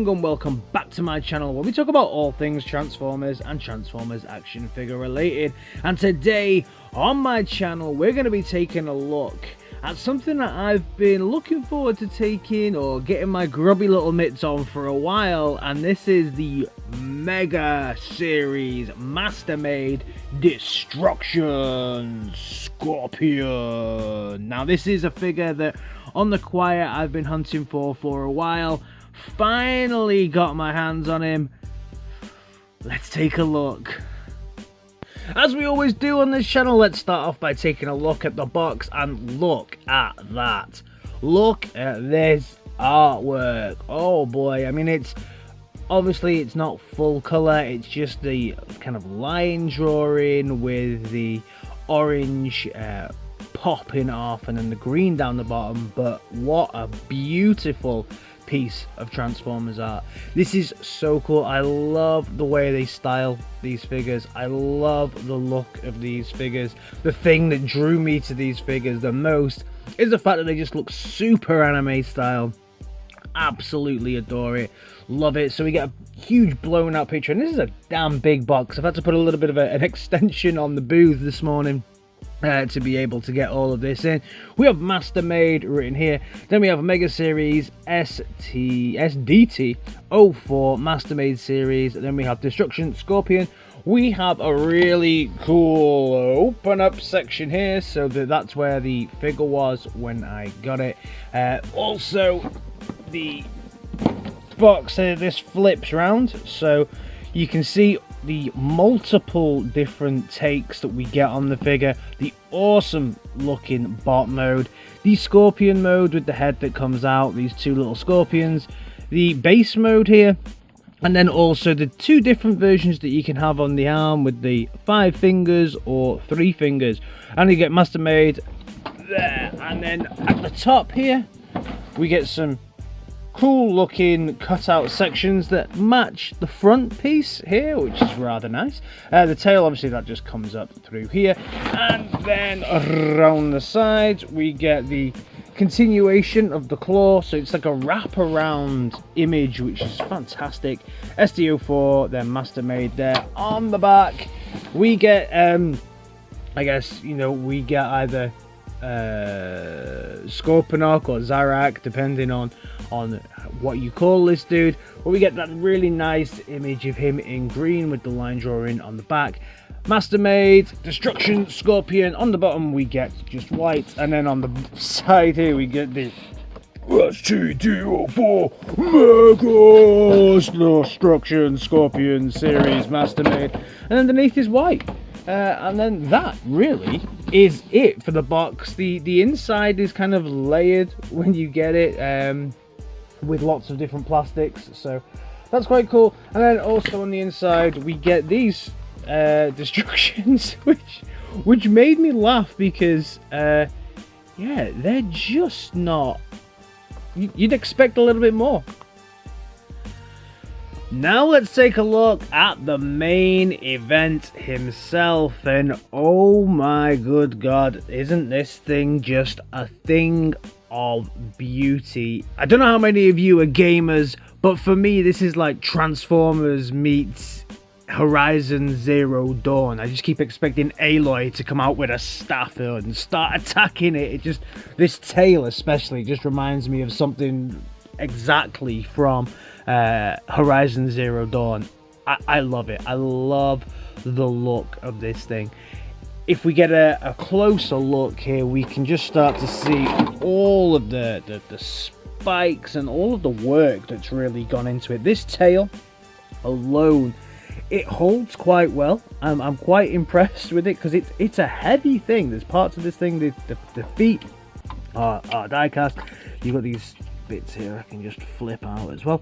everyone, and welcome back to my channel where we talk about all things Transformers and Transformers action figure related. And today on my channel we're going to be taking a look at something that I've been looking forward to taking or getting my grubby little mitts on for a while, and this is the Mega Series Master-Made Destruction Scorpion. Now this is a figure that on the quiet I've been hunting for a while. Finally got my hands on him. Let's take a look. As we always do on this channel, let's start off by taking a look at the box, and look at that. Look at this artwork. Oh boy, I mean, it's obviously it's not full color, it's just the kind of line drawing with the orange popping off and then the green down the bottom. But what a beautiful piece of Transformers art. This is so cool. I love the way they style these figures. I love the look of these figures. The thing that drew me to these figures the most is the fact that they just look super anime style. Absolutely adore it, love it. So we get a huge blown out picture, and this is a damn big box. I've had to put a little bit of an extension on the booth this morning to be able to get all of this in. We have Master Made written here, then we have Mega Series SDT04 Master Made Series, then we have Destruction Scorpion. We have a really cool open up section here, so that's where the figure was when I got it. Also the box here, this flips round so you can see the multiple different takes that we get on the figure. The awesome looking bot mode, the scorpion mode with the head that comes out, these two little scorpions, the base mode here, and then also the two different versions that you can have on the arm with the 5 fingers or 3 fingers. And you get Master Made there, and then at the top here we get some cool looking cutout sections that match the front piece here, which is rather nice. The tail, obviously, that just comes up through here, and then around the sides we get the continuation of the claw, so it's like a wraparound image, which is fantastic. SD04, then Master Made there. On the back we get I guess, you know, we get either Scoronok or Zarak, depending on what you call this dude. But we get that really nice image of him in green with the line drawing on the back. Master Made Destruction Scorpion. On the bottom we get just white, and then on the side here we get the STD04 Mega Destruction Scorpion Series Master Made, and underneath is white. And then that really is it for the box. The inside is kind of layered when you get it, with lots of different plastics, so that's quite cool. And then also on the inside we get these destructions, which made me laugh because yeah, they're just not, you'd expect a little bit more. Now let's take a look at the main event himself, and oh my good god, isn't this thing just a thing of beauty? I don't know how many of you are gamers, but for me this is like Transformers meets Horizon Zero Dawn. I just keep expecting Aloy to come out with a staff and start attacking it. It just, this tail especially just reminds me of something exactly from Horizon Zero Dawn. I love it. I love the look of this thing. If we get a closer look here, we can just start to see all of the spikes and all of the work that's really gone into it. This tail alone, it holds quite well. I'm quite impressed with it because it's a heavy thing. There's parts of this thing, the feet are die cast. You've got these bits here I can just flip out as well.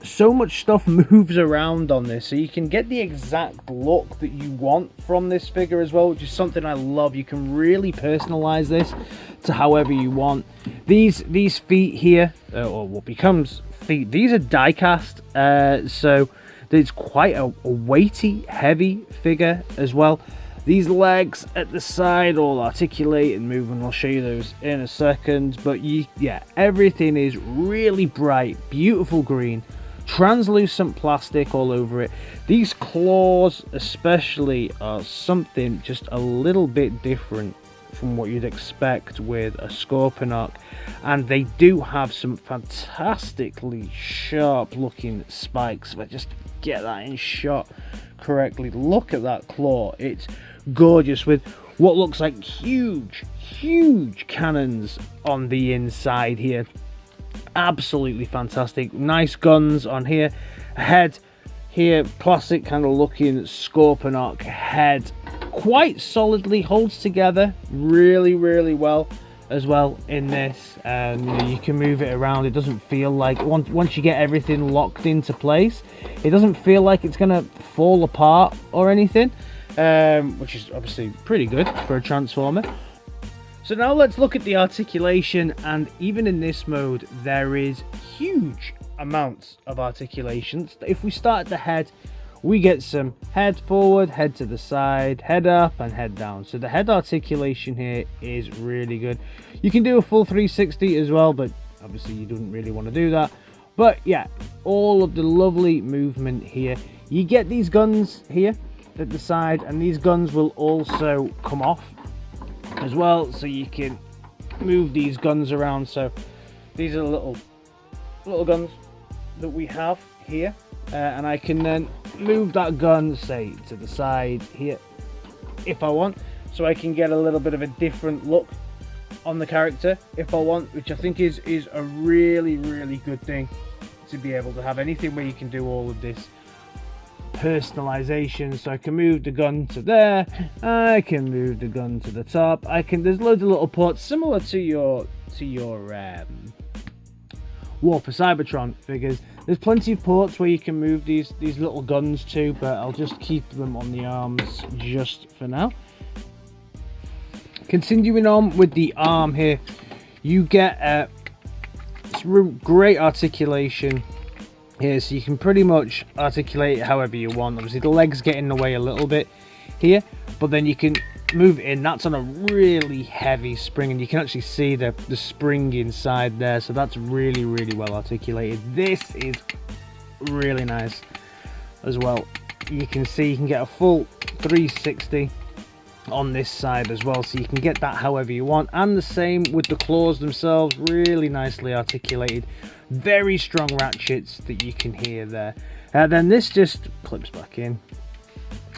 So much stuff moves around on this, so you can get the exact look that you want from this figure as well, which is something I love. You can really personalize this to however you want. These feet here, or what becomes feet, these are die cast, so it's quite a weighty, heavy figure as well. These legs at the side all articulate and move, and I'll show you those in a second. But yeah, everything is really bright, beautiful green, translucent plastic all over it. These claws especially are something just a little bit different from what you'd expect with a Scoronok, and they do have some fantastically sharp looking spikes. If I just get that in shot correctly, look at that claw. It's gorgeous with what looks like huge cannons on the inside here. Absolutely fantastic. Nice guns on here. Head here, plastic kind of looking Scoronok head, quite solidly holds together really well as well in this. You can move it around. It doesn't feel like, once you get everything locked into place, it doesn't feel like it's gonna fall apart or anything, which is obviously pretty good for a Transformer. So now let's look at the articulation, and even in this mode there is huge amounts of articulations. If we start at the head, we get some head forward, head to the side, head up and head down. So the head articulation here is really good. You can do a full 360 as well, but obviously you don't really want to do that. But yeah, all of the lovely movement here. You get these guns here at the side, and these guns will also come off as well, so you can move these guns around. So these are the little guns that we have here, and I can then move that gun, say, to the side here if I want, so I can get a little bit of a different look on the character if I want, which I think is a really good thing to be able to have. Anything where you can do all of this personalization. So I can move the gun to there, I can move the gun to the top, there's loads of little ports similar to your War for Cybertron figures. There's plenty of ports where you can move these little guns to, but I'll just keep them on the arms just for now. Continuing on with the arm here, you get great articulation here, so you can pretty much articulate it however you want. Obviously the legs get in the way a little bit here, but then you can move it in. That's on a really heavy spring, and you can actually see the spring inside there, so that's really well articulated. This is really nice as well. You can see you can get a full 360 on this side as well, so you can get that however you want. And the same with the claws themselves, really nicely articulated, very strong ratchets that you can hear there. Then this just clips back in.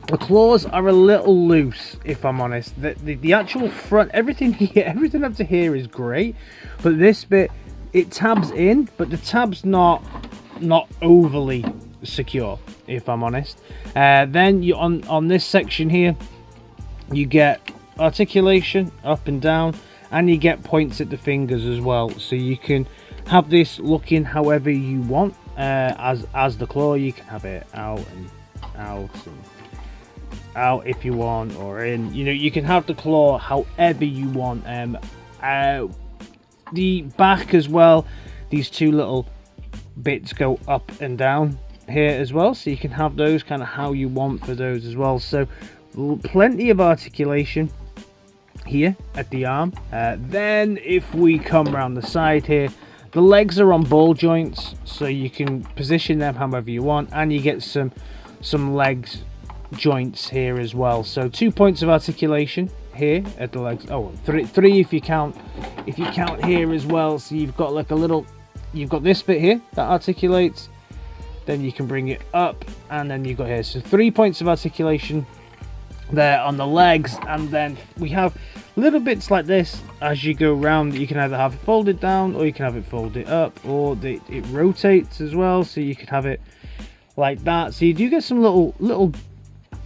The claws are a little loose, if I'm honest. The actual front, everything here, everything up to here is great, but this bit, it tabs in, but the tab's not overly secure, if I'm honest. Then you on this section here, you get articulation up and down, and you get points at the fingers as well, so you can have this looking however you want. As the claw, you can have it out and out and out if you want, or in, you can have the claw however you want. The back as well, these two little bits go up and down here as well, so you can have those kind of how you want for those as well. So plenty of articulation here at the arm. Then if we come around the side here, the legs are on ball joints, so you can position them however you want, and you get some legs joints here as well. So 2 points of articulation here at the legs. Oh, three if you count here as well. So you've got like you've got this bit here that articulates, then you can bring it up, and then you've got here, so 3 points of articulation there on the legs. And then we have little bits like this as you go around. You can either have it folded down, or you can have it folded up, or it rotates as well, so you could have it like that. So you do get some little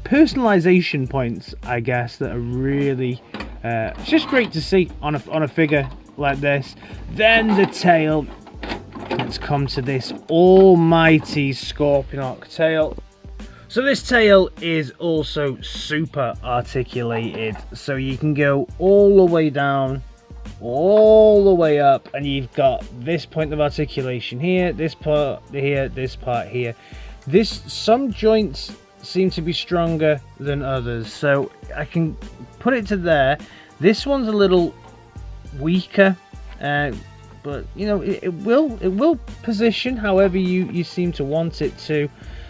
personalization points, I guess, that are really it's just great to see on a figure like this. Then the tail, let's come to this almighty Scoronok tail. So this tail is also super articulated, so you can go all the way down, all the way up, and you've got this point of articulation here, this part here, this part here. Some joints seem to be stronger than others, so I can put it to there. This one's a little weaker, but you know, it will position however you seem to want it to.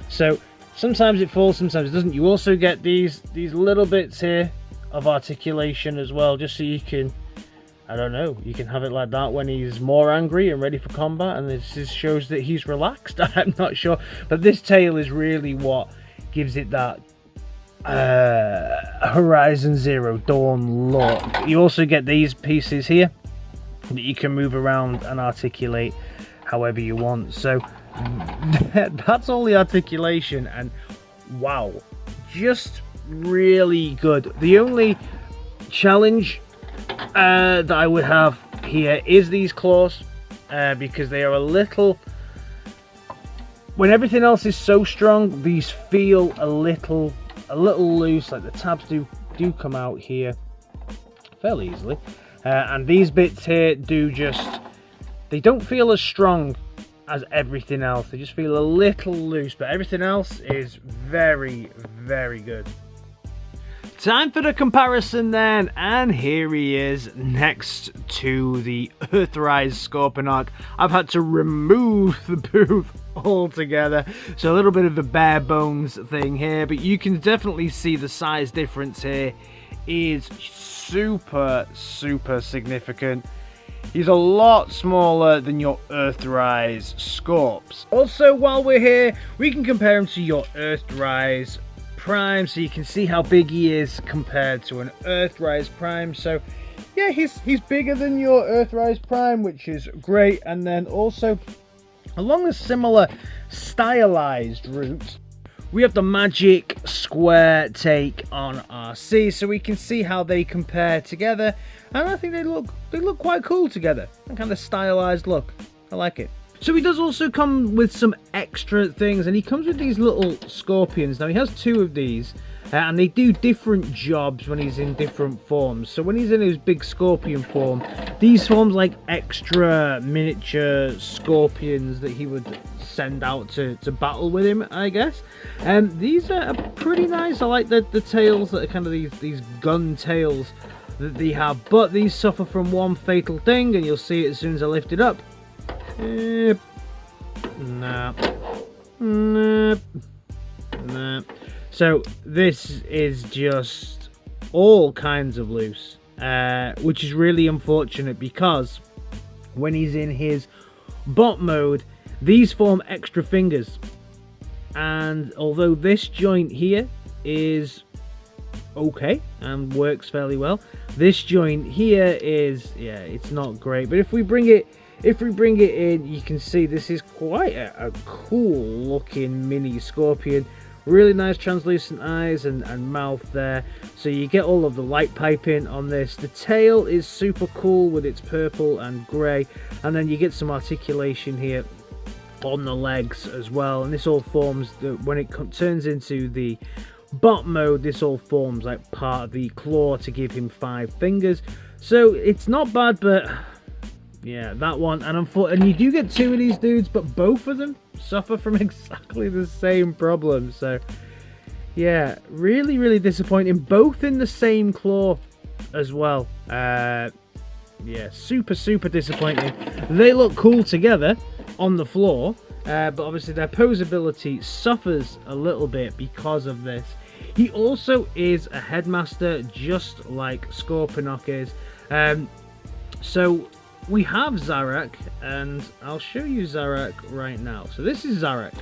So sometimes it falls, sometimes it doesn't. You also get these little bits here of articulation as well, just so you can, I don't know, you can have it like that when he's more angry and ready for combat, and this just shows that he's relaxed. I'm not sure, but this tail is really what gives it that Horizon Zero Dawn look. You also get these pieces here that you can move around and articulate however you want. So that's all the articulation, and wow, just really good. The only challenge that I would have here is these claws, because they are a little, when everything else is so strong, these feel a little loose. Like the tabs do come out here fairly easily, and these bits here they don't feel as strong as everything else. They just feel a little loose, but everything else is very, very good. Time for the comparison then, and here he is next to the Earthrise Scoronok. I've had to remove the booth altogether, so a little bit of a bare bones thing here, but you can definitely see the size difference here is super significant. He's a lot smaller than your Earthrise Scorps. Also, while we're here, we can compare him to your Earthrise Prime, so you can see how big he is compared to an Earthrise Prime. So yeah, he's bigger than your Earthrise Prime, which is great. And then also, along a similar stylized route, we have the Magic Square take on RC, so we can see how they compare together, and I think they look quite cool together. A kind of stylized look. I like it. So he does also come with some extra things, and he comes with these little scorpions. Now he has two of these, and they do different jobs when he's in different forms. So when he's in his big scorpion form, these forms like extra miniature scorpions that he would send out to battle with him, I guess. These are pretty nice. I like the tails that are kind of these gun tails that they have, but these suffer from one fatal thing, and you'll see it as soon as I lift it up. Nah. So this is just all kinds of loose, which is really unfortunate, because when he's in his bot mode, these form extra fingers, and although this joint here is okay and works fairly well, this joint here is, yeah, it's not great. But if we bring it in, you can see this is quite a cool looking mini scorpion. Really nice translucent eyes and mouth there, so you get all of the light piping on this. The tail is super cool with its purple and grey, and then you get some articulation here on the legs as well, and this all forms when it turns into the bot mode, this all forms like part of the claw to give him 5 fingers. So it's not bad, but yeah, that one, and you do get 2 of these dudes, but both of them suffer from exactly the same problem. So yeah, really disappointing. Both in the same claw as well. Yeah, super disappointing. They look cool together on the floor, but obviously their posability suffers a little bit because of this. He also is a headmaster, just like Scoronok is. So we have Zarak, and I'll show you Zarak right now. So this is Zarak.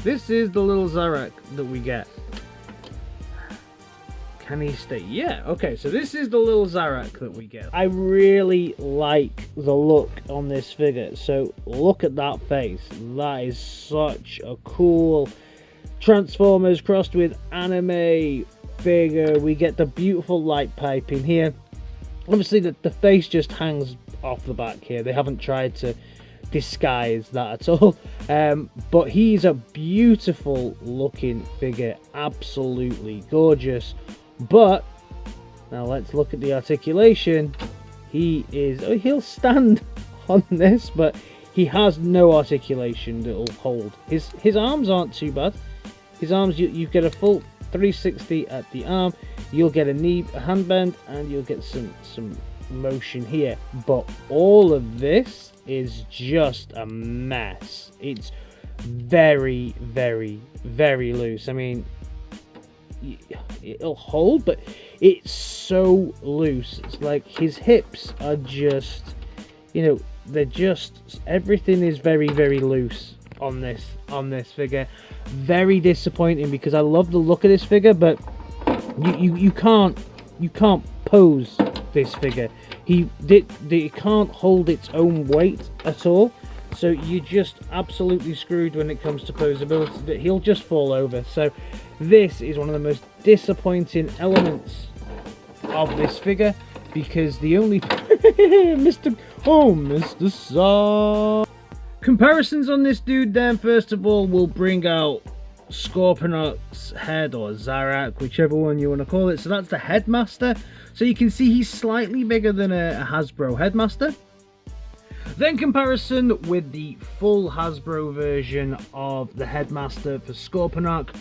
This is the little Zarak that we get. Can he stay? Yeah, okay, so this is the little Zarak that we get. I really like the look on this figure. So look at that face. That is such a cool Transformers crossed with anime figure. We get the beautiful light piping here. Obviously the face just hangs off the back here. They haven't tried to disguise that at all, but he's a beautiful looking figure, absolutely gorgeous. But now let's look at the articulation. He'll stand on this, but he has no articulation that'll hold. His arms aren't too bad. his arms, you get a full 360 at the arm. You'll get a knee, a hand bend, and you'll get some motion here. But all of this is just a mess. It's very, very, very loose. I mean, it'll hold, but it's so loose. It's like his hips are just, you know, they're just, everything is very, very loose on this figure. Very disappointing, because I love the look of this figure, but you can't pose this figure. It can't hold its own weight at all, so you're just absolutely screwed when it comes to posability. He'll just fall over. So this is one of the most disappointing elements of this figure, because the only Mr. Saw. Comparisons on this dude then, first of all, we'll bring out Scoronok's head, or Zarak, whichever one you want to call it. So that's the Headmaster. So you can see he's slightly bigger than a Hasbro Headmaster. Then comparison with the full Hasbro version of the Headmaster for Scoronok,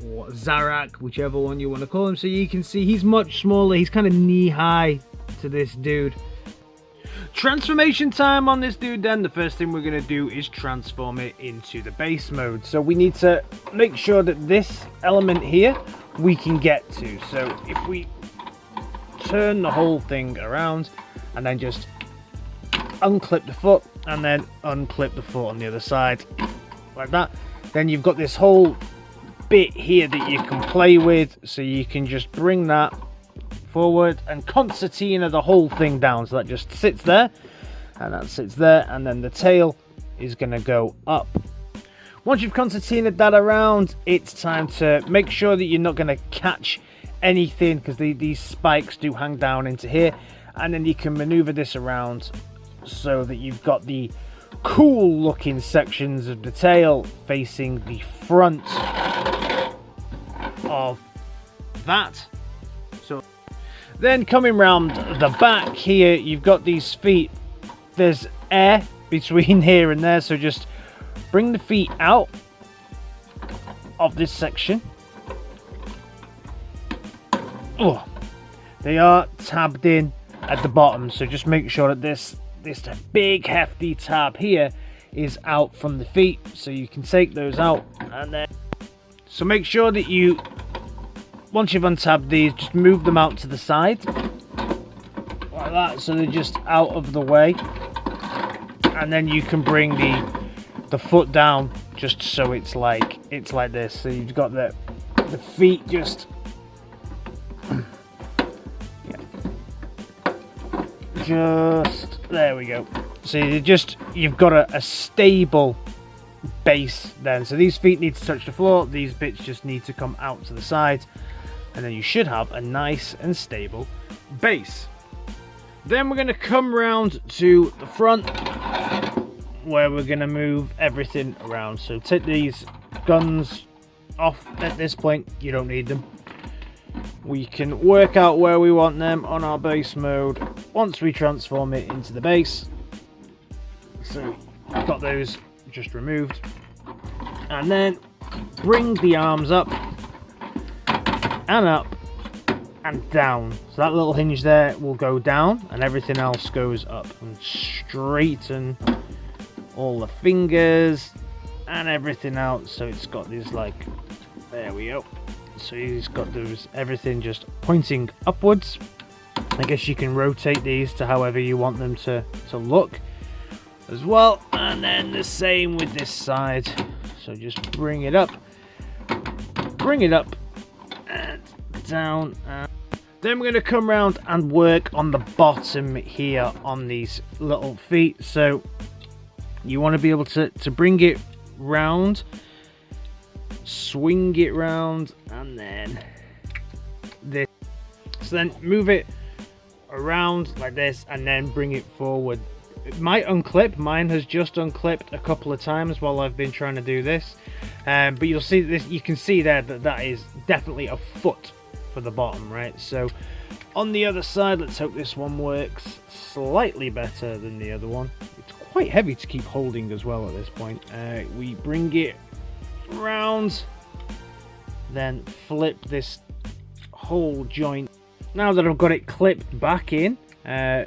or Zarak, whichever one you want to call him. So you can see he's much smaller. He's kind of knee-high to this dude. Transformation time on this dude then. The first thing we're going to do is transform it into the base mode. So we need to make sure that this element here we can get to. So if we turn the whole thing around and then just unclip the foot and then unclip the foot on the other side like that, then you've got this whole bit here that you can play with. So you can just bring that forward and concertina the whole thing down, so that just sits there and that sits there, and then the tail is going to go up. Once you've concertinaed that around, it's time to make sure that you're not going to catch anything, because these spikes do hang down into here, and then you can maneuver this around so that you've got the cool looking sections of the tail facing the front of that. So then coming round the back here, you've got these feet. There's air between here and there, so just bring the feet out of this section. Oh, they are tabbed in at the bottom, so just make sure that this big hefty tab here is out from the feet, so you can take those out. And then, so make sure that you, once you've untabbed these, just move them out to the side like that, so they're just out of the way. And then you can bring the foot down just so it's like this. So you've got the feet just there we go. So you've got a stable base then. So these feet need to touch the floor, these bits just need to come out to the side, and then you should have a nice and stable base. Then we're going to come round to the front, where we're going to move everything around. So take these guns off at this point, you don't need them. We can work out where we want them on our base mode once we transform it into the base. So I've got those just removed, and then bring the arms up and up and down. So that little hinge there will go down and everything else goes up, and straighten all the fingers and everything out, so it's got these, like, there we go. So he's got those, everything just pointing upwards. I guess you can rotate these to however you want them to look as well. And then the same with this side. So just bring it up and down. Then we're going to come around and work on the bottom here on these little feet. So you want to be able to bring it round, swing it round, and then this. So then move it around like this and then bring it forward. It might unclip. Mine has just unclipped a couple of times while I've been trying to do this, but you'll see this, you can see there that is definitely a foot for the bottom, right? So on the other side, let's hope this one works slightly better than the other one. It's quite heavy to keep holding as well at this point. We bring it round then flip this whole joint. Now that I've got it clipped back in, I'm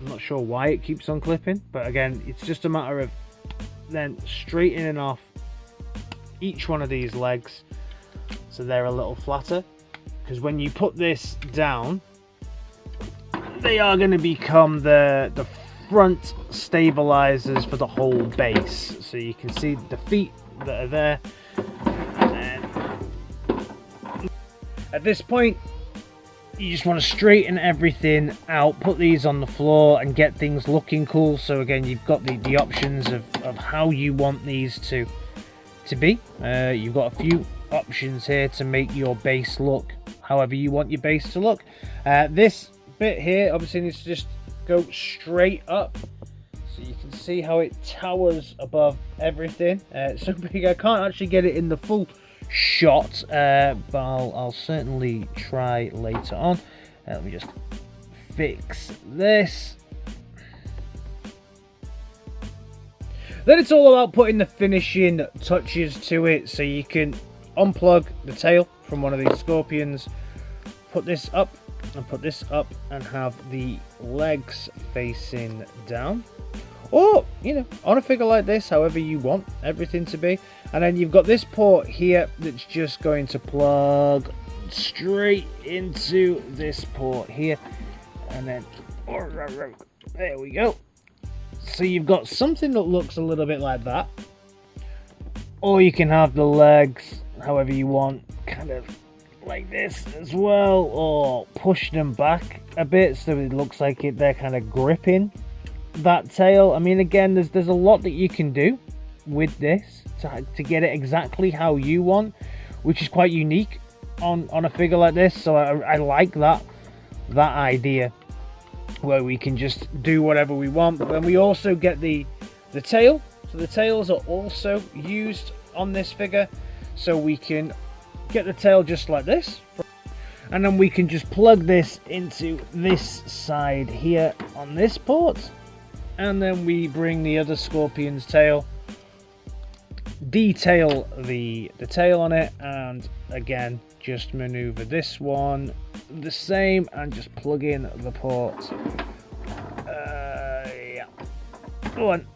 not sure why it keeps on clipping, but again, it's just a matter of then straightening off each one of these legs so they're a little flatter, because when you put this down, they are going to become the front stabilizers for the whole base. So you can see the feet that are there, and then at this point you just want to straighten everything out, put these on the floor and get things looking cool. So again, you've got the options of how you want these to be. You've got a few options here to make your base look however you want your base to look. This bit here obviously needs to just go straight up, so you can see how it towers above everything. It's so big I can't actually get it in the full shot, but I'll certainly try later on. Let me just fix this. Then it's all about putting the finishing touches to it, so you can unplug the tail from one of these scorpions, put this up and put this up, and have the legs facing down, or on a figure like this, however you want everything to be. And then you've got this port here that's just going to plug straight into this port here, and then there we go. So you've got something that looks a little bit like that, or you can have the legs however you want, kind of like this as well, or push them back a bit so it looks like they're kind of gripping that tail. I mean, again, there's a lot that you can do with this to get it exactly how you want, which is quite unique on a figure like this. So I like that idea where we can just do whatever we want. But then we also get the tail, so the tails are also used on this figure, so we can get the tail just like this, and then we can just plug this into this side here on this port, and then we bring the other scorpion's tail, detail the tail on it, and again just maneuver this one the same and just plug in the port. Yeah, go on,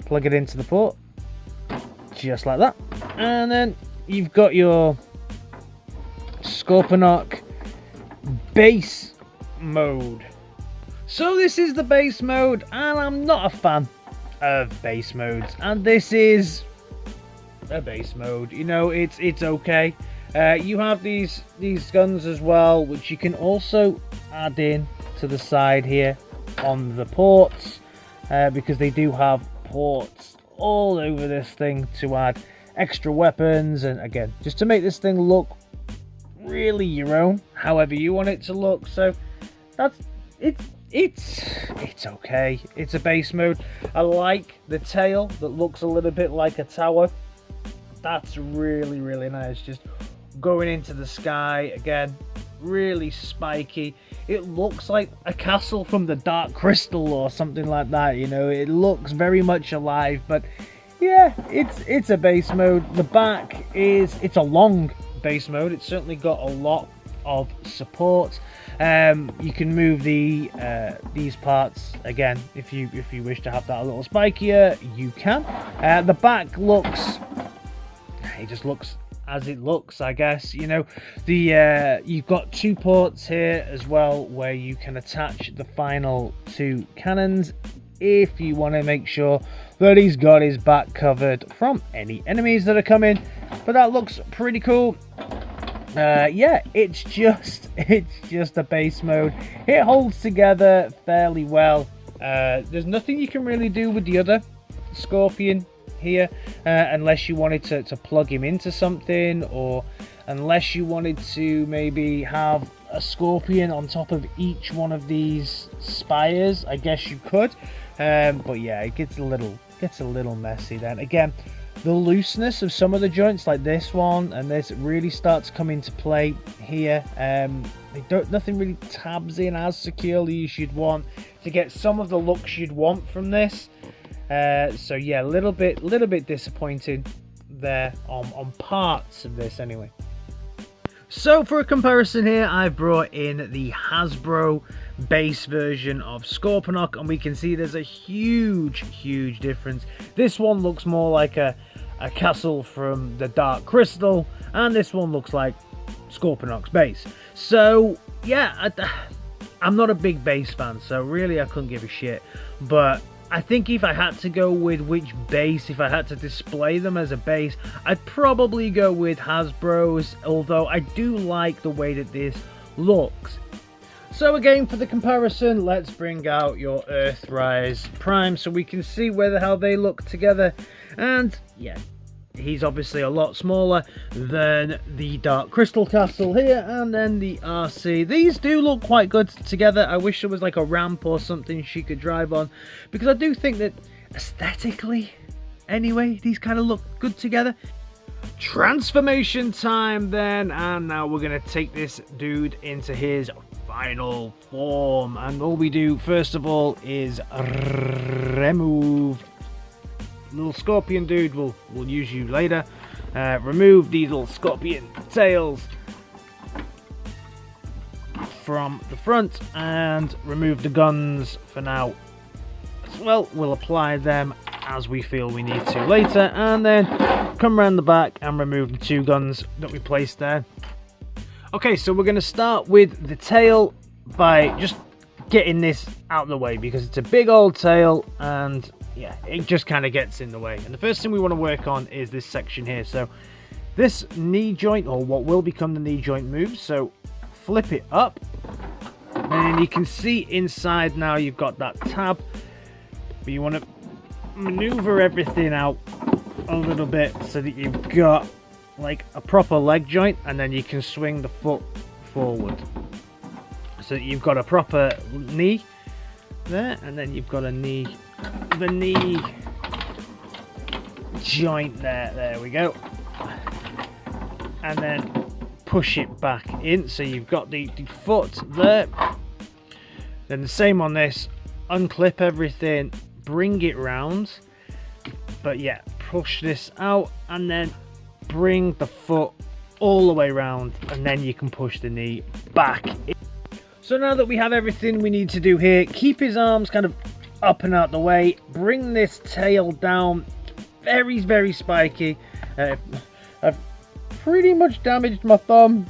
plug it into the port just like that, and then you've got your Scoronok base mode. So this is the base mode, and I'm not a fan of base modes, and this is a base mode. It's okay. You have these guns as well, which you can also add in to the side here on the ports, because they do have ports all over this thing to add extra weapons, and again, just to make this thing look really your own, however you want it to look. So that's it's okay. It's a base mode. I like the tail that looks a little bit like a tower. That's really, really nice, just going into the sky. Again, really spiky. It looks like a castle from the Dark Crystal or something like that. It looks very much alive. But yeah, it's a base mode. The back it's a long base mode. It's certainly got a lot of support. You can move these parts again if you wish to have that a little spikier, you can. The back looks, it just looks as it looks, I guess. You've got two ports here as well where you can attach the final two cannons if you want to make sure that he's got his back covered from any enemies that are coming. But that looks pretty cool. Yeah, it's just a base mode. It holds together fairly well. There's nothing you can really do with the other Scorpion here, unless you wanted to plug him into something, or unless you wanted to maybe have a Scorpion on top of each one of these spires. I guess you could, but yeah, it gets a little messy then. Again, the looseness of some of the joints like this one and this really starts to come into play here. Nothing really tabs in as securely as you'd want to get some of the looks you'd want from this. So yeah, a little bit disappointed there on parts of this anyway. So for a comparison here, I've brought in the Hasbro base version of Scoronok, and we can see there's a huge difference. This one looks more like a castle from the Dark Crystal, and this one looks like Scoronok's base. So yeah, I'm not a big base fan, so really I couldn't give a shit. But I think if I had to go with which base, if I had to display them as a base, I'd probably go with Hasbro's, although I do like the way that this looks. So again, for the comparison, let's bring out your Earthrise Prime so we can see how they look together. And yeah, he's obviously a lot smaller than the Dark Crystal Castle here, and then the RC. These do look quite good together. I wish there was like a ramp or something she could drive on, because I do think that aesthetically, anyway, these kind of look good together. Transformation time then, and now we're going to take this dude into his final form, and all we do first of all is remove little scorpion dude. We'll use you later. Remove these little scorpion tails from the front and remove the guns for now as well. We'll apply them as we feel we need to later, and then come around the back and remove the 2 guns that we placed there. Okay, so we're going to start with the tail by just getting this out of the way, because it's a big old tail and yeah, it just kind of gets in the way. And the first thing we want to work on is this section here. So this knee joint, or what will become the knee joint, moves. So flip it up, and you can see inside now you've got that tab, but you want to maneuver everything out a little bit so that you've got like a proper leg joint, and then you can swing the foot forward so that you've got a proper knee there, and then you've got a knee, the knee joint there we go, and then push it back in so you've got the foot there. Then the same on this, unclip everything, bring it round, but yeah, push this out and then bring the foot all the way around, and then you can push the knee back in. So now that we have everything we need to do here, keep his arms kind of up and out the way, bring this tail down. Very spiky. I've pretty much damaged my thumb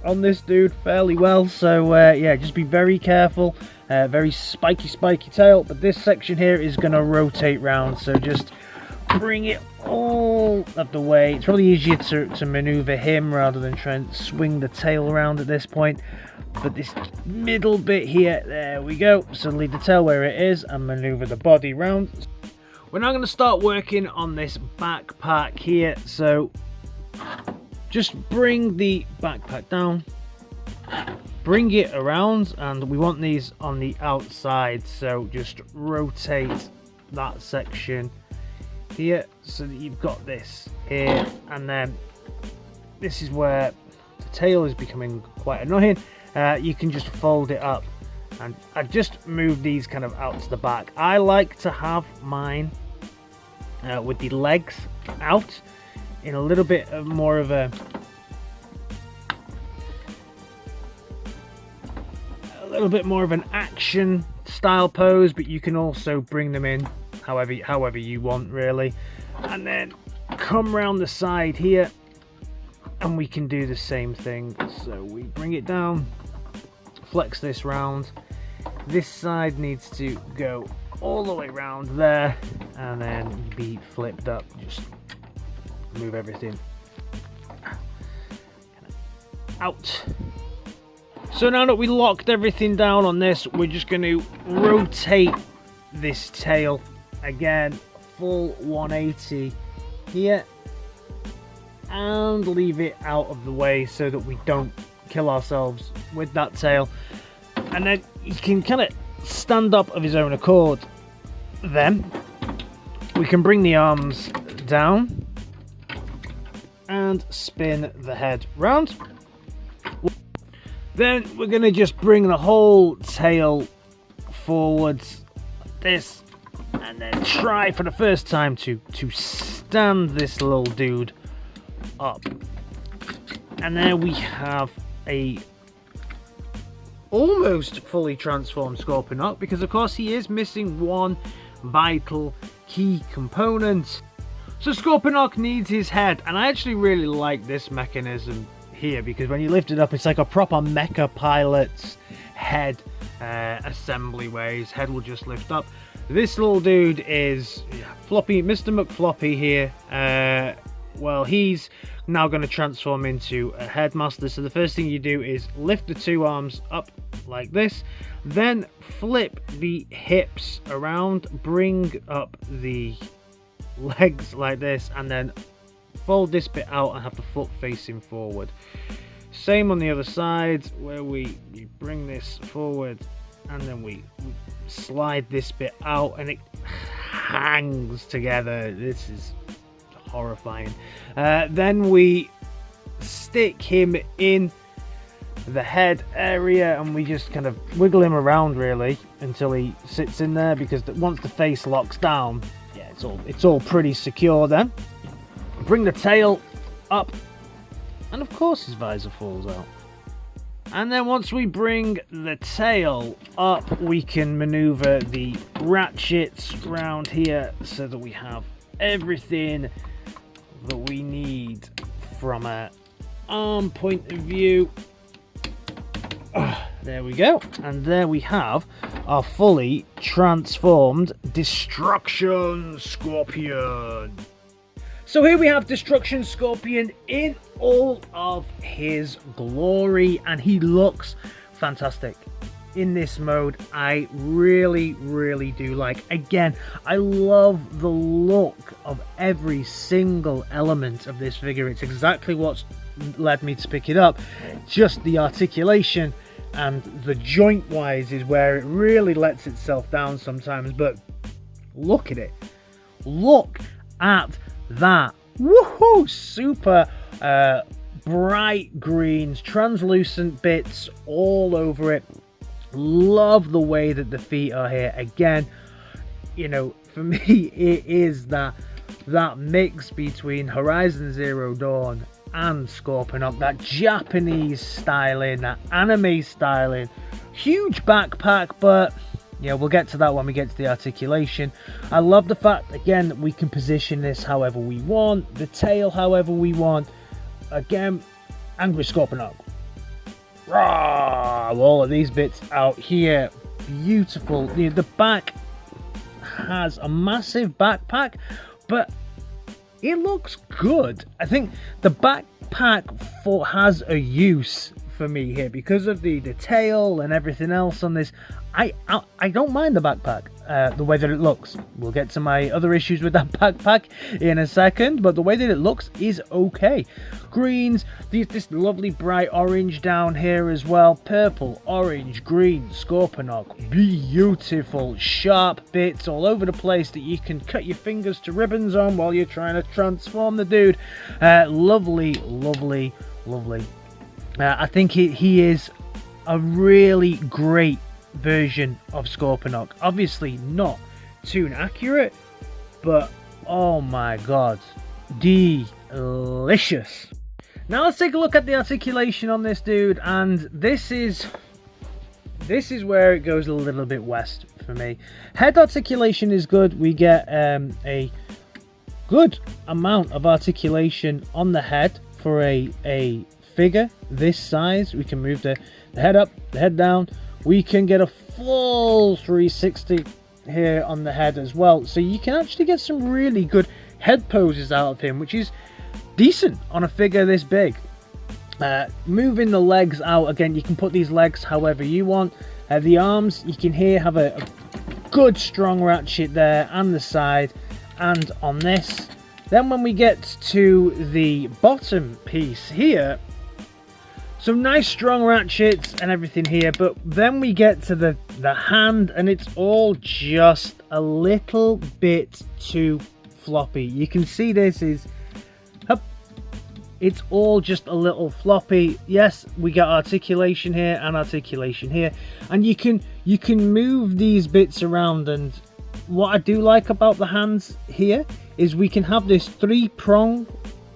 on this dude fairly well, so yeah, just be very careful. Very spiky tail, but this section here is going to rotate round, so just bring it all of the way. It's probably easier to maneuver him rather than trying to swing the tail around at this point. But this middle bit here, there we go. So leave the tail where it is and maneuver the body round. We're now going to start working on this backpack here. So just bring the backpack down, bring it around, and we want these on the outside. So just rotate that section here so that you've got this here, and then this is where the tail is becoming quite annoying. You can just fold it up, and I just move these kind of out to the back. I like to have mine with the legs out in a little bit of more of a little bit more of an action style pose, but you can also bring them in however you want really. And then come around the side here and we can do the same thing. So we bring it down, flex this round, this side needs to go all the way around there and then be flipped up. Just move everything out. So now that we locked everything down on this, we're just going to rotate this tail again, full 180 here, and leave it out of the way so that we don't kill ourselves with that tail. And then he can kind of stand up of his own accord. Then we can bring the arms down and spin the head round. Then we're going to just bring the whole tail forwards like this, and then try for the first time to stand this little dude up. And there we have a almost fully transformed Scoronok, because of course he is missing one vital key component. So Scoronok needs his head, and I actually really like this mechanism here, because when you lift it up, it's like a proper mecha pilot's head assembly, where his head will just lift up. This little dude is Floppy, Mr. McFloppy here. Well, he's now going to transform into a headmaster. So the first thing you do is lift the two arms up like this, then flip the hips around, bring up the legs like this, and then fold this bit out and have the foot facing forward. Same on the other side, where we bring this forward and then we slide this bit out and it hangs together. This is horrifying. Then we stick him in the head area and we just kind of wiggle him around really until he sits in there, because once the face locks down, yeah, it's all pretty secure. Then bring the tail up, and of course his visor falls out. And then once we bring the tail up, we can maneuver the ratchets around here so that we have everything that we need from an arm point of view. There we go. And there we have our fully transformed Destruction Scorpion. So here we have Destruction Scorpion in all of his glory, and he looks fantastic in this mode. I really do like. Again, I love the look of every single element of this figure. It's exactly what's led me to pick it up. Just the articulation and the joint wise is where it really lets itself down sometimes, but look at it. Look at that. Woohoo! Super bright greens, translucent bits all over it. Love the way that the feet are here. Again, you know, for me it is that mix between Horizon Zero Dawn and Scoronok, that Japanese styling, that anime styling. Huge backpack, but yeah, we'll get to that when we get to the articulation. I love the fact, again, that we can position this however we want, the tail however we want. Again, angry Scoronok. Rah! All of these bits out here, beautiful. The back has a massive backpack, but it looks good. I think the backpack has a use for me here because of the tail and everything else on this. I don't mind the backpack, the way that it looks. We'll get to my other issues with that backpack in a second, but the way that it looks is okay. Greens, this lovely bright orange down here as well. Purple, orange, green, Scoronok. Beautiful, sharp bits all over the place that you can cut your fingers to ribbons on while you're trying to transform the dude. Lovely. I think he is a really great version of Scoronok. Obviously not toon accurate, but oh my god, delicious. Now let's take a look at the articulation on this dude, and this is where it goes a little bit west for me. Head articulation is good. We get a good amount of articulation on the head for a figure this size. We can move the head up, the head down. We can get a full 360 here on the head as well. So you can actually get some really good head poses out of him, which is decent on a figure this big. Moving the legs out, again, you can put these legs however you want. The arms, you can here have a good strong ratchet there, and the side, and on this. Then when we get to the bottom piece here, some nice strong ratchets and everything here, but then we get to the hand, and it's all just a little bit too floppy. You can see this is, it's all just a little floppy. Yes, we got articulation here and articulation here, and you can move these bits around, and what I do like about the hands here is we can have this 3-prong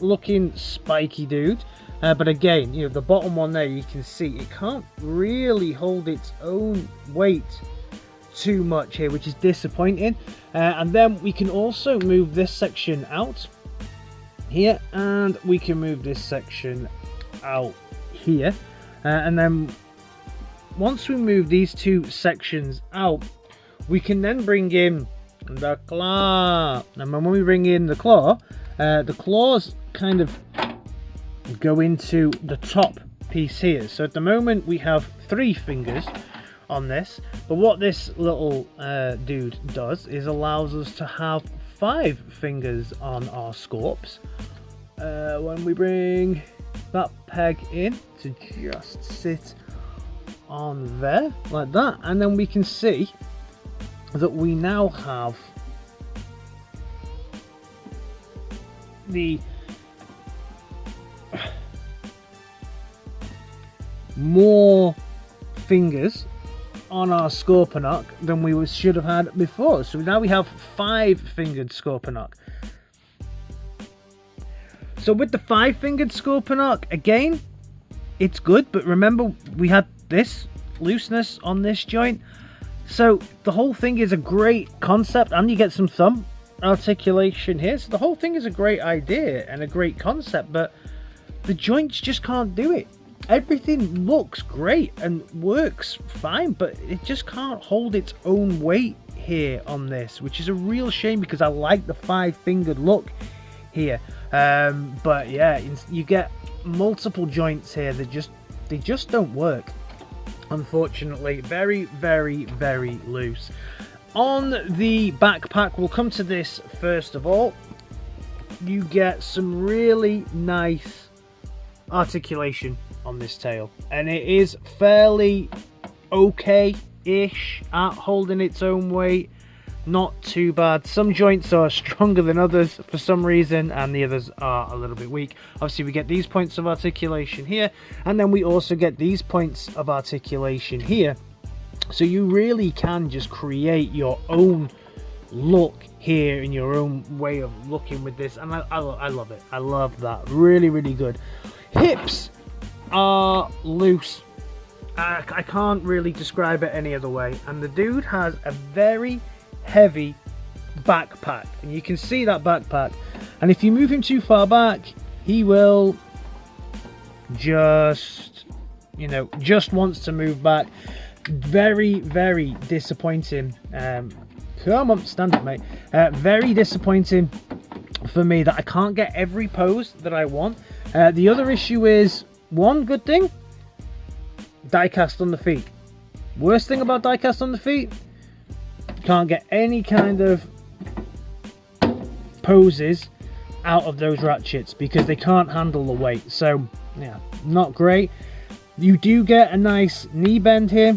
looking spiky dude, but again, you know, the bottom one there, you can see it can't really hold its own weight too much here, which is disappointing. And then we can also move this section out here, and we can move this section out here, and then once we move these 2 sections out, we can then bring in the claw. And when we bring in the claws kind of go into the top piece here. So at the moment we have 3 fingers on this, but what this little dude does is allows us to have 5 fingers on our scorps. When we bring that peg in to just sit on there like that, and then we can see that we now have the more fingers on our Scoronok than we should have had before. So now we have 5-fingered Scoronok. So with the 5-fingered Scoronok, again, it's good, but remember we had this looseness on this joint. So the whole thing is a great concept, and you get some thumb articulation here. So the whole thing is a great idea and a great concept, but the joints just can't do it. Everything looks great and works fine, but it just can't hold its own weight here on this, which is a real shame because I like the 5-fingered look here. But yeah, you get multiple joints here that they just don't work, unfortunately. Very, very, very loose. On the backpack, we'll come to this first of all. You get some really nice articulation on this tail, and it is fairly okay-ish at holding its own weight. Not too bad. Some joints are stronger than others for some reason, and the others are a little bit weak. Obviously we get these points of articulation here, and then we also get these points of articulation here, so you really can just create your own look here in your own way of looking with this, and I love it. I love that. Really, really good. Hips are loose. I can't really describe it any other way, and the dude has a very heavy backpack, and you can see that backpack, and if you move him too far back, he will just, you know, just wants to move back. Very, very disappointing. Come on, stand up, mate. Very disappointing for me that I can't get every pose that I want. The other issue is, one good thing, die cast on the feet. Worst thing about die cast on the feet, can't get any kind of poses out of those ratchets because they can't handle the weight. So yeah, not great. You do get a nice knee bend here,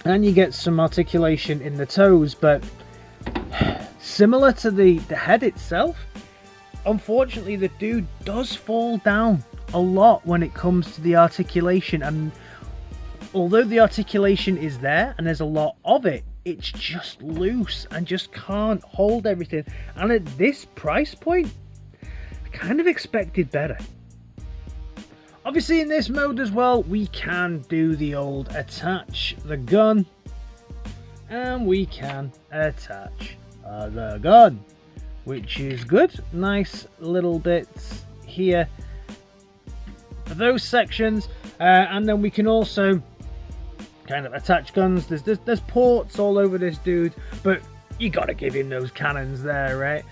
and you get some articulation in the toes, but similar to the head itself, unfortunately the dude does fall down a lot when it comes to the articulation, and although the articulation is there and there's a lot of it, it's just loose and just can't hold everything. And at this price point, I kind of expected better. Obviously in this mode as well, we can do the old attach the gun, and we can attach the gun, which is good. Nice little bits here for those sections, and then we can also kind of attach guns. There's ports all over this dude, but you gotta give him those cannons there, right?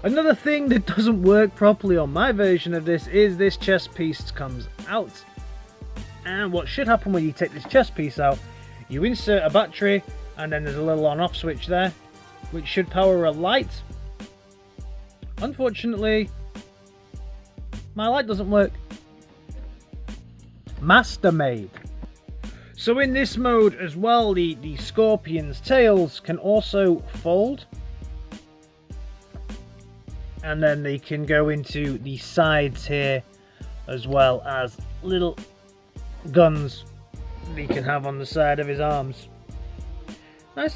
Another thing that doesn't work properly on my version of this is this chest piece comes out, and what should happen when you take this chest piece out, you insert a battery, and then there's a little on-off switch there which should power a light. Unfortunately, my light doesn't work. Master made. So in this mode as well, the scorpion's tails can also fold, and then they can go into the sides here, as well as little guns he can have on the side of his arms. Nice.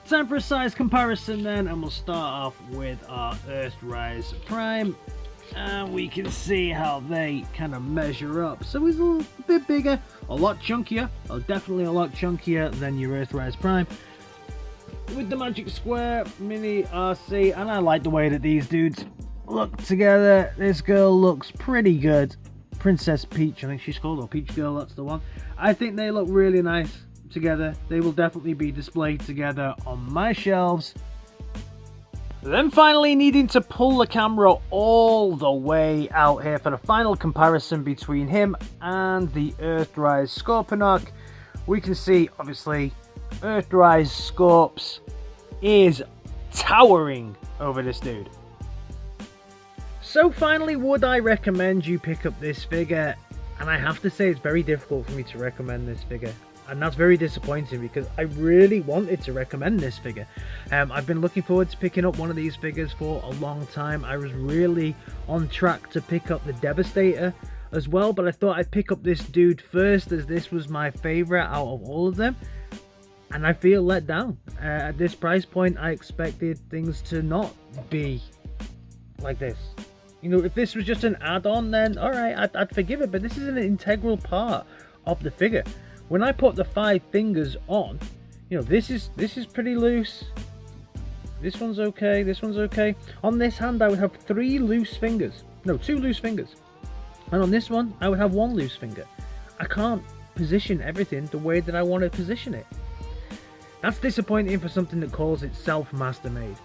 Time for a size comparison then, and we'll start off with our Earthrise Prime. And we can see how they kind of measure up. So he's a little bit bigger, a lot chunkier, definitely a lot chunkier than your Earthrise Prime. With the Magic Square Mini RC, and I like the way that these dudes look together. This girl looks pretty good. Princess Peach, I think she's called, or Peach Girl, that's the one. I think they look really nice together. They will definitely be displayed together on my shelves. Then finally needing to pull the camera all the way out here for the final comparison between him and the Earthrise Scoronok. We can see, obviously, Earthrise Scorps is towering over this dude. So finally, would I recommend you pick up this figure? And I have to say it's very difficult for me to recommend this figure. And that's very disappointing because I really wanted to recommend this figure. I've been looking forward to picking up one of these figures for a long time. I was really on track to pick up the Devastator as well, but I thought I'd pick up this dude first as this was my favorite out of all of them. And I feel let down. At this price point, I expected things to not be like this. You know, if this was just an add-on, then alright, I'd forgive it, but this is an integral part of the figure. When I put the 5 fingers on, you know, this is pretty loose. This one's okay, this one's okay. On this hand, I would have 3 loose fingers. No, 2 loose fingers. And on this one, I would have 1 loose finger. I can't position everything the way that I want to position it. That's disappointing for something that calls itself master-made.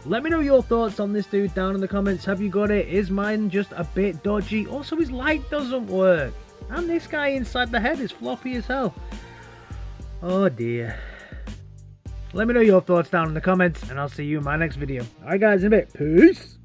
Let me know your thoughts on this dude down in the comments. Have you got it? Is mine just a bit dodgy? Also, his light doesn't work. And this guy inside the head is floppy as hell. Oh dear. Let me know your thoughts down in the comments, and I'll see you in my next video. Alright guys, in a bit. Peace!